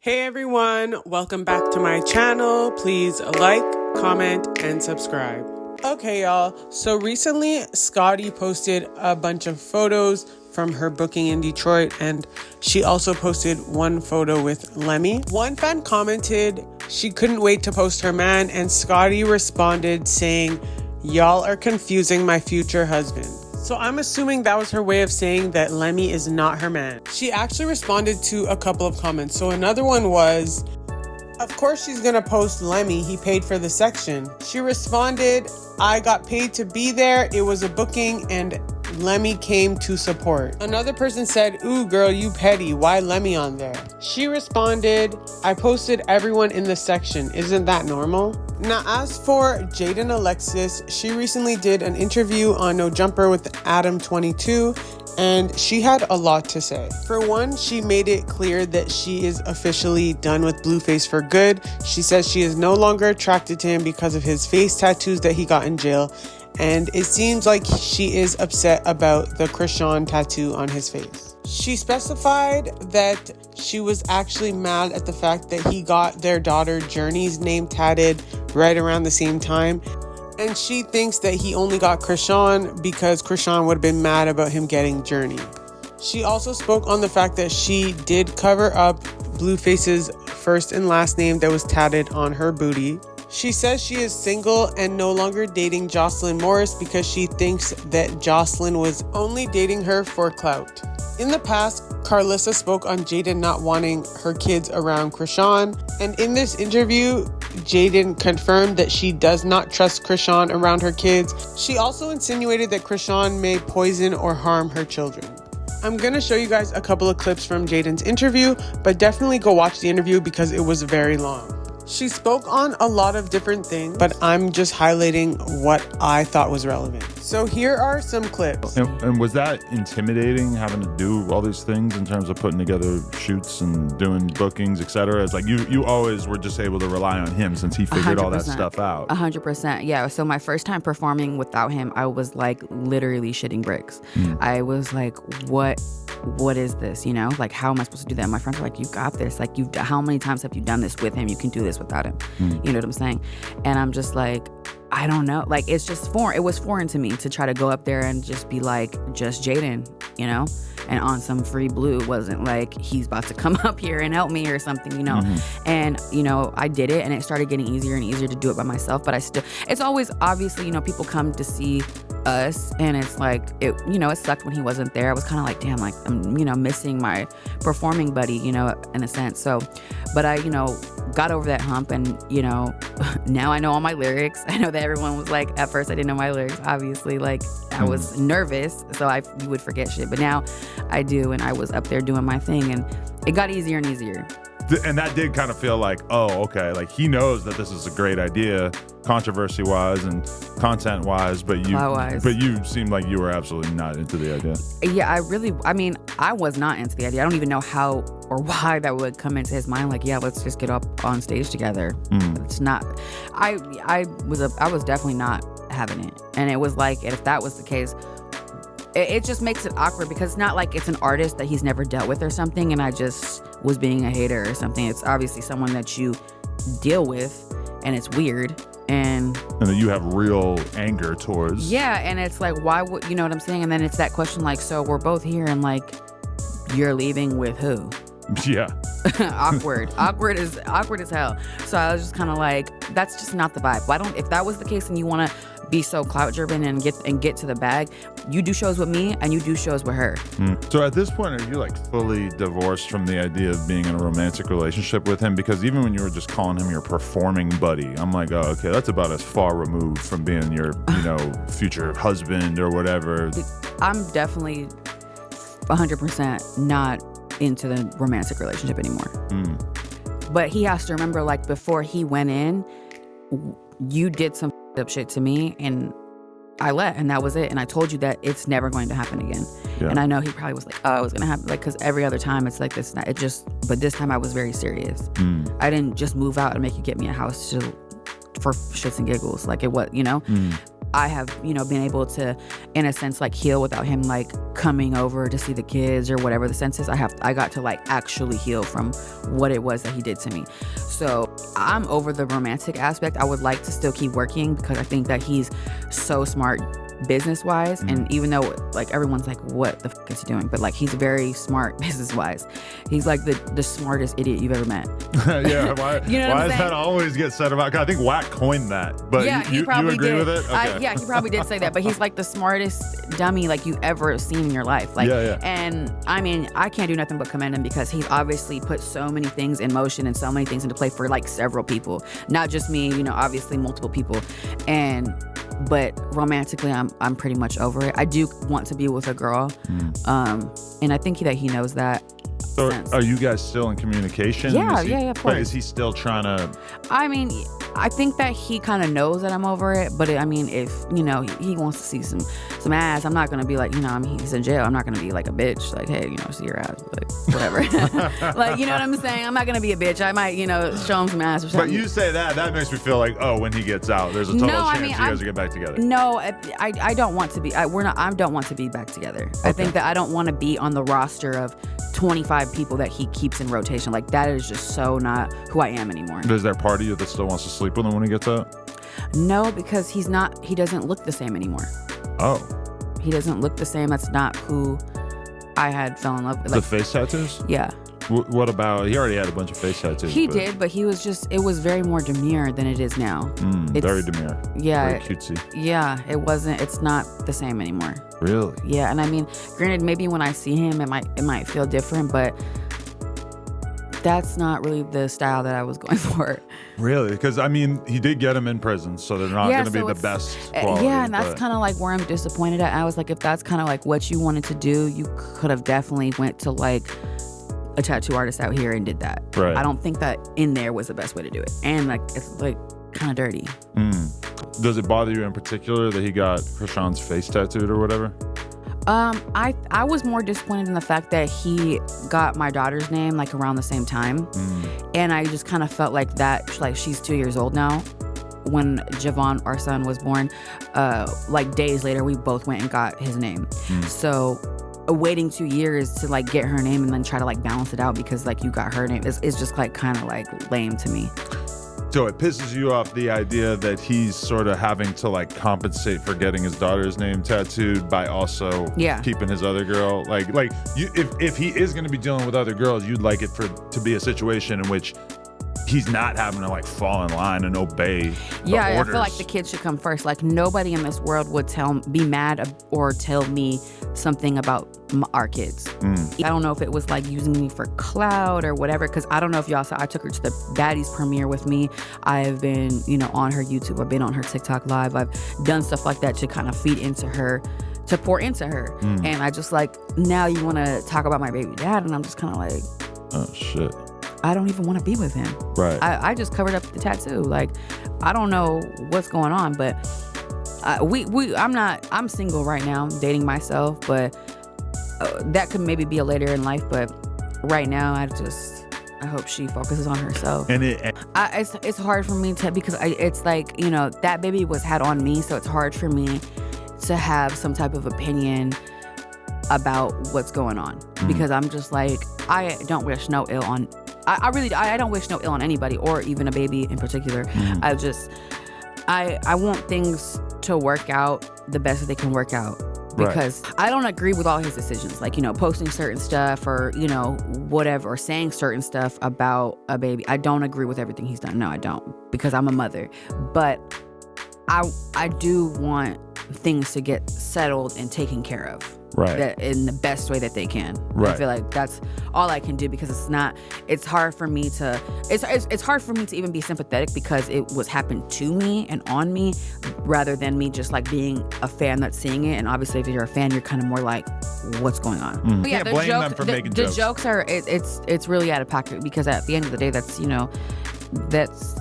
Hey everyone, welcome back to my channel. Please like, comment, and subscribe. Okay y'all, so recently Scotty posted a bunch of photos from her booking in Detroit, and she also posted one photo with Lemme. One fan commented she couldn't wait to post her man, and Scotty responded saying, "Y'all are confusing my future husband." So I'm assuming that was her way of saying that Lemme is not her man. She actually responded to a couple of comments. So another one was, "Of course she's gonna post Lemme, he paid for the section." She responded, "I got paid to be there, it was a booking, and Lemme came to support." Another person said, "Ooh girl, you petty, why Lemme on there?" She responded, "I posted everyone in the section, isn't that normal?" Now, as for Jaden Alexis, she recently did an interview on No Jumper with Adam22, and she had a lot to say. For one, she made it clear that she is officially done with Blueface for good. She says she is no longer attracted to him because of his face tattoos that he got in jail, and it seems like she is upset about the Chrisean tattoo on his face. She specified that she was actually mad at the fact that he got their daughter Journey's name tatted right around the same time, and she thinks that he only got Chrisean because Chrisean would have been mad about him getting Journey. She also spoke on the fact that she did cover up Blueface's first and last name that was tatted on her booty. She says she is single and no longer dating Jocelyn Morris because she thinks that Jocelyn was only dating her for clout. In the past, Carlissa spoke on Jaden not wanting her kids around Chrisean, and in this interview, Jaden confirmed that she does not trust Chrisean around her kids. She also insinuated that Chrisean may poison or harm her children. I'm gonna show you guys a couple of clips from Jaden's interview, but definitely go watch the interview because it was very long. She spoke on a lot of different things, but I'm just highlighting what I thought was relevant. So here are some clips. And was that intimidating, having to do all these things in terms of putting together shoots and doing bookings, etc.? It's like you always were just able to rely on him since he figured 100%. All that stuff out. 100%. Yeah. So my first time performing without him, I was like literally shitting bricks. I was like, what is this? You know, like, how am I supposed to do that? And my friends were like, "You got this. Like, how many times have you done this with him? You can do this without him." You know what I'm saying? And I'm just like, I don't know. Like, it's just foreign. It was foreign to me to try to go up there and just be like, just Jaden, you know, and on some free blue. It wasn't like he's about to come up here and help me or something, you know. And, you know, I did it, and it started getting easier and easier to do it by myself. But it's always, obviously, you know, people come to see us, and it's like, it, you know, it sucked when he wasn't there. I was kind of like, damn, like, I'm, you know, missing my performing buddy, you know, in a sense. So, but I, you know, got over that hump, and, you know, now I know all my lyrics. I know that everyone was like, at first I didn't know my lyrics, obviously, like, I was nervous, so you would forget shit, but now I do, and I was up there doing my thing, and it got easier and easier. And that did kind of feel like, oh, okay, like he knows that this is a great idea, controversy-wise and content-wise, but you seemed like you were absolutely not into the idea. Yeah, I was not into the idea. I don't even know how or why that would come into his mind. Like, yeah, let's just get up on stage together. It's not. I was definitely not having it, and it was like, if that was the case, it just makes it awkward because it's not like it's an artist that he's never dealt with or something, and I just was being a hater or something. It's obviously someone that you deal with, and it's weird. And that you have real anger towards. Yeah, and it's like, why would, you know what I'm saying? And then it's that question, like, so we're both here, and like, you're leaving with who? Yeah. awkward as hell. So I was just kind of like, that's just not the vibe. If that was the case and you want to be so clout driven and get to the bag, you do shows with me and you do shows with her. So at this point, are you like fully divorced from the idea of being in a romantic relationship with him? Because even when you were just calling him your performing buddy, I'm like, oh, okay, that's about as far removed from being your, you know, future husband or whatever. I'm definitely 100% not into the romantic relationship anymore. But he has to remember, like, before he went in, you did some up shit to me, and I let, and that was it. And I told you that it's never going to happen again. Yeah. And I know he probably was like, oh, it was gonna happen, like, because every other time it's like this. But this time I was very serious. I didn't just move out and make you get me a house for shits and giggles. Like, it was, you know. I have, you know, been able to, in a sense, like heal without him like coming over to see the kids or whatever the sense is. I got to like actually heal from what it was that he did to me. So I'm over the romantic aspect. I would like to still keep working because I think that he's so smart business wise, and even though like everyone's like, what the fuck is he doing, but like he's very smart business wise. He's like the smartest idiot you've ever met. Yeah, why, you know why does that always get said about? I think Wack coined that, but yeah, you agree with it? Okay. Yeah, he probably did say that, but he's like the smartest dummy like you ever seen in your life. Like, and I mean, I can't do nothing but commend him because he's obviously put so many things in motion and so many things into play for like several people, not just me, you know, obviously multiple people. But romantically, I'm pretty much over it. I do want to be with a girl, and I think that he knows that. So are you guys still in communication? Yeah, of course. But is he still trying to? I mean, I think that he kind of knows that I'm over it. But I mean, if you know he wants to see some ass, I'm not gonna be like, you know, I mean, he's in jail. I'm not gonna be like a bitch. Like, hey, you know, see your ass, like whatever. Like, you know what I'm saying? I'm not gonna be a bitch. I might, you know, show him some ass or something. But you say that makes me feel like, oh, when he gets out, there's a total chance you guys will get back together. No, I don't want to be. I don't want to be back together. Okay. I think that I don't want to be on the roster of 25 people that he keeps in rotation. Like, that is just so not who I am anymore. Is there part of you that still wants to sleep with him when he gets out? No, because he doesn't look the same anymore. Oh. He doesn't look the same. That's not who I had fell in love with. Like, the face tattoos? Yeah. What about, he already had a bunch of face tattoos. He did, but he was just, it was very more demure than it is now. Very demure. Yeah. Very cutesy. Yeah, it's not the same anymore. Really? Yeah, and I mean, granted, maybe when I see him, it might feel different, but that's not really the style that I was going for. Really? Because, I mean, he did get him in prison, so they're not going to be the best quality. Yeah, and that's kind of like where I'm disappointed at. I was like, if that's kind of like what you wanted to do, you could have definitely went to like a tattoo artist out here and did that. Right. I don't think that in there was the best way to do it. And like, it's like kind of dirty. Does it bother you in particular that he got Chrisean's face tattooed or whatever? I was more disappointed in the fact that he got my daughter's name like around the same time. And I just kind of felt like that, like she's 2 years old now. When Javon, our son, was born, like days later, we both went and got his name. So waiting 2 years to like get her name and then try to like balance it out because like you got her name is just like kind of like lame to me. So it pisses you off the idea that he's sort of having to like compensate for getting his daughter's name tattooed by also keeping his other girl. Like you, if he is going to be dealing with other girls, you'd like it to be a situation in which he's not having to like fall in line and obey the orders. I feel like the kids should come first. Like nobody in this world would be mad or tell me something about our kids. I don't know if it was like using me for clout or whatever, because I don't know if y'all saw, I took her to the Baddies premiere with me. I've been, you know, on her YouTube. I've been on her TikTok live. I've done stuff like that to kind of feed into her, to pour into her. And I just like, now you want to talk about my baby dad, and I'm just kind of like, oh shit, I don't even want to be with him. Right. I just covered up the tattoo. Like, I don't know what's going on, but I'm single right now. I'm dating myself, but that could maybe be a later in life. But right now, I hope she focuses on herself. And it's hard for me to, because it's like, you know, that baby had on me, so it's hard for me to have some type of opinion about what's going on, because I'm just like, I don't wish no ill on. I don't wish no ill on anybody, or even a baby in particular. I want things to work out the best that they can work out, because I don't agree with all his decisions, like, you know, posting certain stuff or, you know, whatever, or saying certain stuff about a baby. I don't agree with everything he's done. No, I don't, because I'm a mother. But I do want things to get settled and taken care of. That in the best way that they can. I feel like that's all I can do, because it's hard for me to even be sympathetic, because it was happened to me and on me, rather than me just like being a fan that's seeing it. And obviously if you're a fan, you're kind of more like, what's going on? Yeah, can't blame them for making jokes. The jokes are, it's really out of pocket, because at the end of the day, that's, you know, that's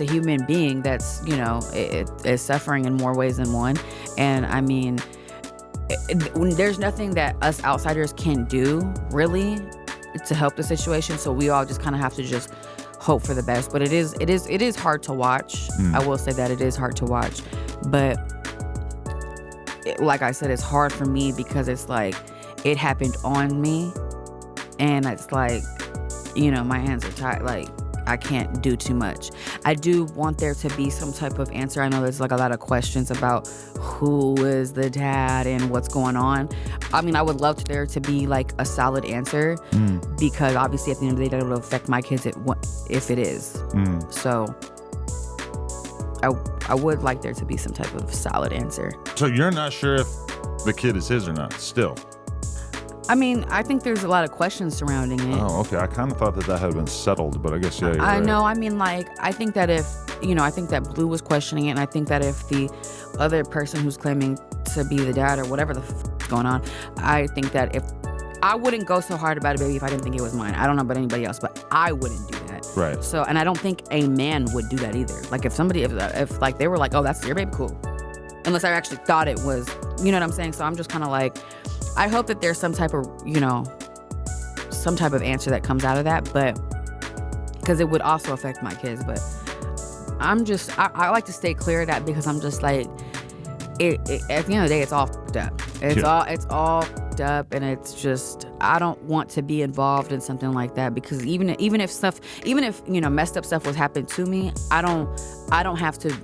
a human being that's, you know, it is suffering in more ways than one. And I mean, there's nothing that us outsiders can do really to help the situation, so we all just kind of have to just hope for the best. But it is hard to watch. I will say that it is hard to watch, But like I said, it's hard for me because it's like it happened on me, and it's like, you know, my hands are tied. Like, I can't do too much. I do want there to be some type of answer. I know there's like a lot of questions about who is the dad and what's going on. I mean, I would love there to be like a solid answer, because obviously at the end of the day, that will affect my kids if it is. So I would like there to be some type of solid answer. So you're not sure if the kid is his or not still? I mean, I think there's a lot of questions surrounding it. Oh, okay. I kind of thought that had been settled, but I guess, yeah, you're I right. know. I mean, like, I think that if, you know, I think that Blue was questioning it, and I think that if the other person who's claiming to be the dad or whatever the is going on, I think that if I wouldn't go so hard about it, baby, if I didn't think it was mine. I don't know about anybody else, but I wouldn't do that. Right. So, and I don't think a man would do that either. Like, if somebody, if like they were like, oh, that's your baby, cool. Unless I actually thought it was, you know what I'm saying? So I'm just kind of like, I hope that there's some type of, you know, some type of answer that comes out of that, but because it would also affect my kids. But I'm just, I like to stay clear of that, because I'm just like, it at the end of the day, it's all fucked up. It's all fucked up, and it's just, I don't want to be involved in something like that, because even if you know, messed up stuff was happened to me, I don't have to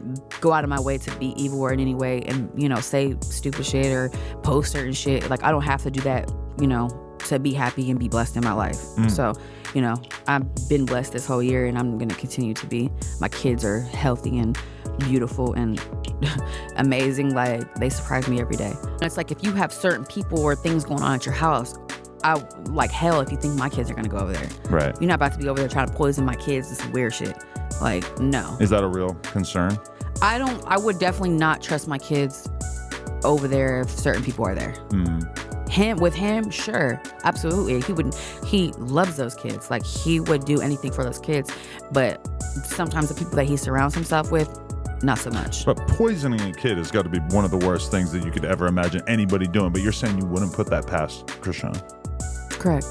go out of my way to be evil or in any way and, you know, say stupid shit or post certain shit. Like, I don't have to do that, you know, to be happy and be blessed in my life. So, you know, I've been blessed this whole year, and I'm going to continue to be. My kids are healthy and beautiful and amazing. Like, they surprise me every day. And it's like, if you have certain people or things going on at your house, I like hell if you think my kids are going to go over there. Right. You're not about to be over there trying to poison my kids. This is weird shit. Like, no. Is that a real concern? I would definitely not trust my kids over there if certain people are there. With him, sure, absolutely. He loves those kids. Like, he would do anything for those kids. But sometimes the people that he surrounds himself with, not so much. But poisoning a kid has got to be one of the worst things that you could ever imagine anybody doing. But you're saying you wouldn't put that past Chrisean? Correct.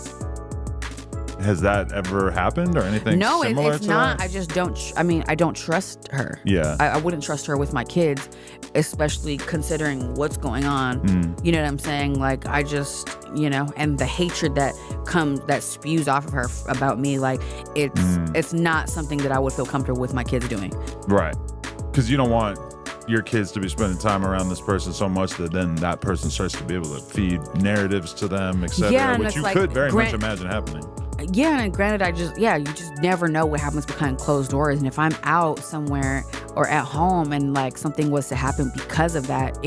Has that ever happened or anything No, similar it's to not. that? I just don't. I don't trust her. Yeah. I wouldn't trust her with my kids, especially considering what's going on. You know what I'm saying? Like, I just, you know, and the hatred that spews off of her about me, like, it's not something that I would feel comfortable with my kids doing. Right. Because you don't want your kids to be spending time around this person so much that then that person starts to be able to feed narratives to them, etc., Yeah, which you could very much imagine happening. Yeah, and granted, you just never know what happens behind closed doors. And if I'm out somewhere or at home and like something was to happen because of that,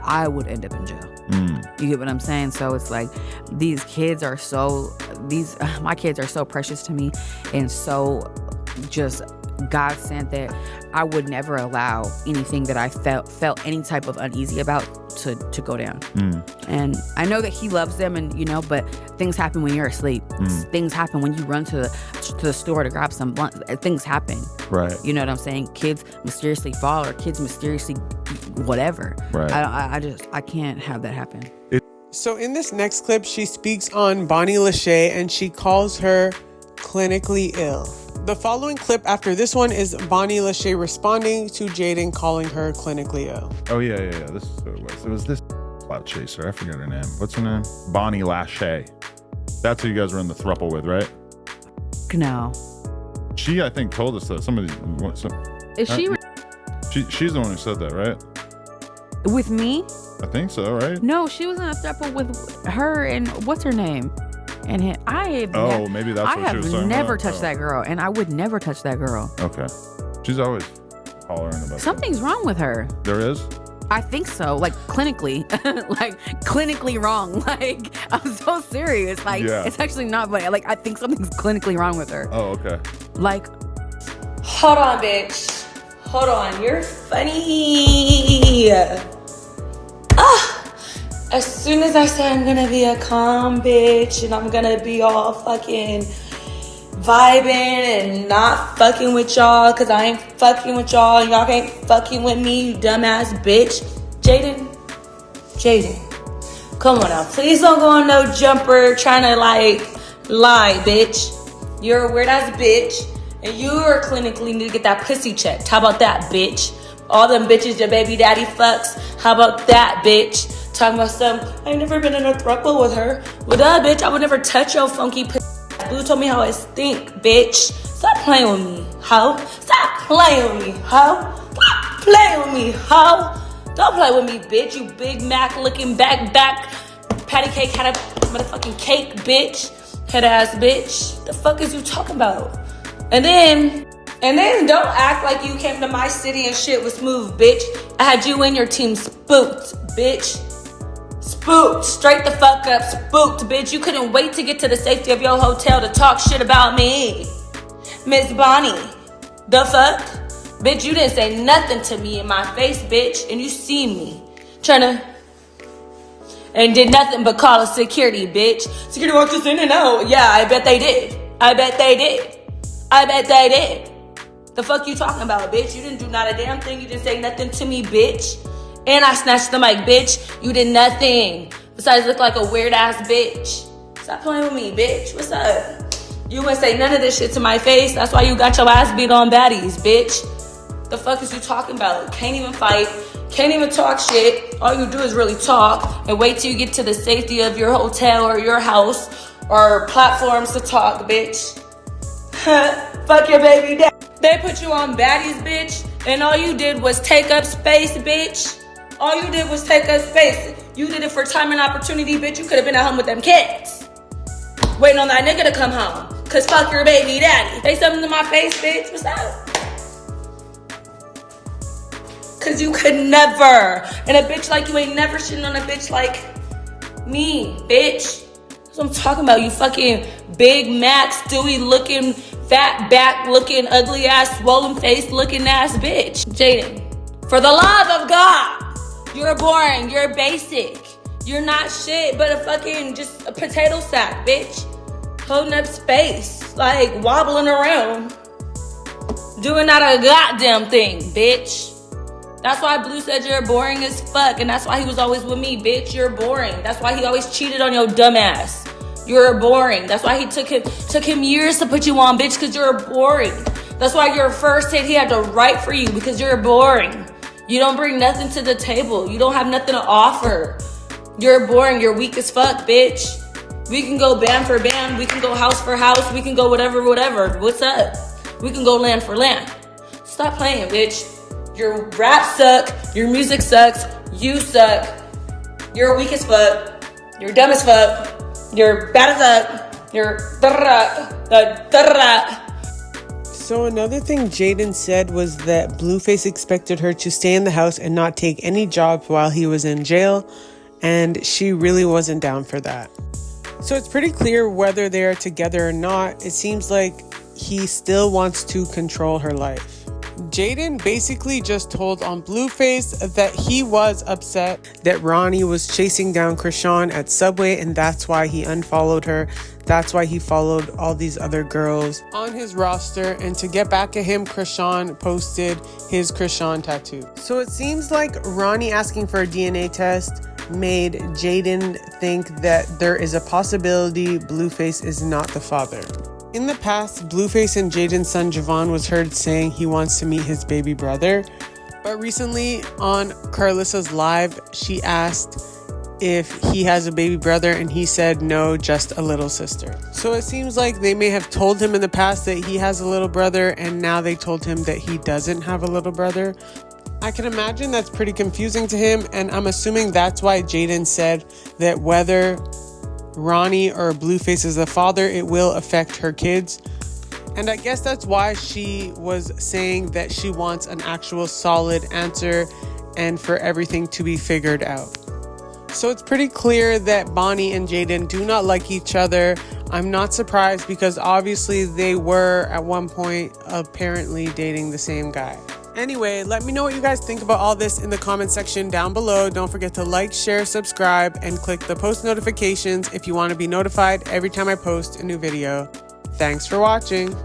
I would end up in jail. You get what I'm saying? So it's like, my kids are so precious to me, and so just God sent, that I would never allow anything that I felt any type of uneasy about to go down. And I know that he loves them, and you know, but things happen when you're asleep. Things happen when you run to the store to grab some blunt. Things happen. Right. You know what I'm saying? Kids mysteriously fall, or kids mysteriously whatever. Right. I can't have that happen. So in this next clip, she speaks on Bonnie Lachey, and she calls her clinically ill. The following clip after this one is Bonnie Lachey responding to Jaden calling her clinically ill. Oh, yeah. This is what it was. It was this clout chaser. I forget her name. What's her name? Bonnie Lachey. That's who you guys were in the throuple with, right? No. She, I think, told us that. Is she She's the one who said that, right? with me? I think so, right? No, she was in a throuple with her and what's her name? And him. Maybe that's what she was talking I have never about. touched that girl, and I would never touch that girl. Okay. She's always hollering about Something's wrong with her. There is? I think so. Like, clinically. Like, clinically wrong. Like, I'm so serious. Like, It's actually not, but like, I think something's clinically wrong with her. Oh, okay. Like, hold on, bitch. Hold on. You're funny. As soon as I say I'm gonna be a calm bitch and I'm gonna be all fucking vibing and not fucking with y'all, cause I ain't fucking with y'all and y'all ain't fucking with me, you dumbass bitch. Jaden, come on now. Please don't go on no jumper trying to like lie, bitch. You're a weird ass bitch and you are clinically need to get that pussy checked. How about that, bitch? all them bitches your baby daddy fucks. How about that, bitch? Talking about some, I ain't never been in a throuple with her. Well, duh, bitch, I would never touch your funky pussy. Blue told me how it stink, bitch. Stop playing with me, hoe. Stop playing with me, hoe. Stop playing with me, hoe. Don't play with me, bitch. You Big Mac looking back, patty cake had a motherfucking cake, bitch. Head ass bitch. The fuck is you talking about? And then don't act like you came to my city and shit was smooth, bitch. I had you and your team spooked, bitch. Spooked. Straight the fuck up. Spooked, bitch. You couldn't wait to get to the safety of your hotel to talk shit about me. Miss Bonnie. The fuck? Bitch, you didn't say nothing to me in my face, bitch. And you see me. And did nothing but call a security, bitch. Security walked us in and out. Yeah, I bet they did. I bet they did. I bet they did. The fuck you talking about, bitch? You didn't do not a damn thing. You didn't say nothing to me, bitch. And I snatched the mic, bitch. You did nothing. Besides look like a weird ass bitch. Stop playing with me, bitch. What's up? You wouldn't say none of this shit to my face. That's why you got your ass beat on baddies, bitch. The fuck is you talking about? Can't even fight. Can't even talk shit. All you do is really talk and wait till you get to the safety of your hotel or your house or platforms to talk, bitch. Fuck your baby dad. They put you on baddies, bitch, and all you did was take up space, bitch. All you did was take up space. You did it for time and opportunity, bitch. You could have been at home with them kids. Waiting on that nigga to come home. Cause fuck your baby daddy. Say something to my face, bitch. What's up? Cause you could never. And a bitch like you ain't never shitting on a bitch like me, bitch. That's what I'm talking about. You fucking Big Mac, Stewie looking, fat back looking, ugly ass, swollen face looking ass bitch. Jaden, for the love of God, you're boring, you're basic. You're not shit but a fucking just a potato sack, bitch. Holding up space, like wobbling around. Doing not a goddamn thing, bitch. That's why Blue said you're boring as fuck, and that's why he was always with me, bitch. You're boring. That's why he always cheated on your dumb ass. You're boring. That's why he took him years to put you on, bitch, because you're boring. That's why your first hit he had to write for you, because you're boring. You don't bring nothing to the table. You don't have nothing to offer. You're boring. You're weak as fuck, bitch. We can go band for band. We can go house for house. We can go whatever. What's up? We can go land for land. Stop playing, bitch. Your rap suck. Your music sucks. You suck. You're weak as fuck. You're dumb as fuck. You're bad as fuck. You're So another thing Jaden said was that Blueface expected her to stay in the house and not take any jobs while he was in jail, and she really wasn't down for that. So it's pretty clear whether they're together or not. It seems like he still wants to control her life. Jaden basically just told on Blueface that he was upset that Ronnie was chasing down Chrisean at Subway, and that's why he unfollowed her. That's why he followed all these other girls on his roster. And to get back at him, Chrisean posted his Chrisean tattoo. So it seems like Ronnie asking for a DNA test made Jaden think that there is a possibility Blueface is not the father. In the past, Blueface and Jaden's son Javon was heard saying he wants to meet his baby brother. But recently on Carissa's live, she asked if he has a baby brother, and he said no, just a little sister. So it seems like they may have told him in the past that he has a little brother, and now they told him that he doesn't have a little brother. I can imagine that's pretty confusing to him, and I'm assuming that's why Jaden said that whether Ronnie or Blueface is the father, it will affect her kids. And I guess that's why she was saying that she wants an actual solid answer and for everything to be figured out. So it's pretty clear that Bonnie and Jaden do not like each other. I'm not surprised, because obviously they were at one point apparently dating the same guy. Anyway, let me know what you guys think about all this in the comment section down below. Don't forget to like, share, subscribe, and click the post notifications if you want to be notified every time I post a new video. Thanks for watching.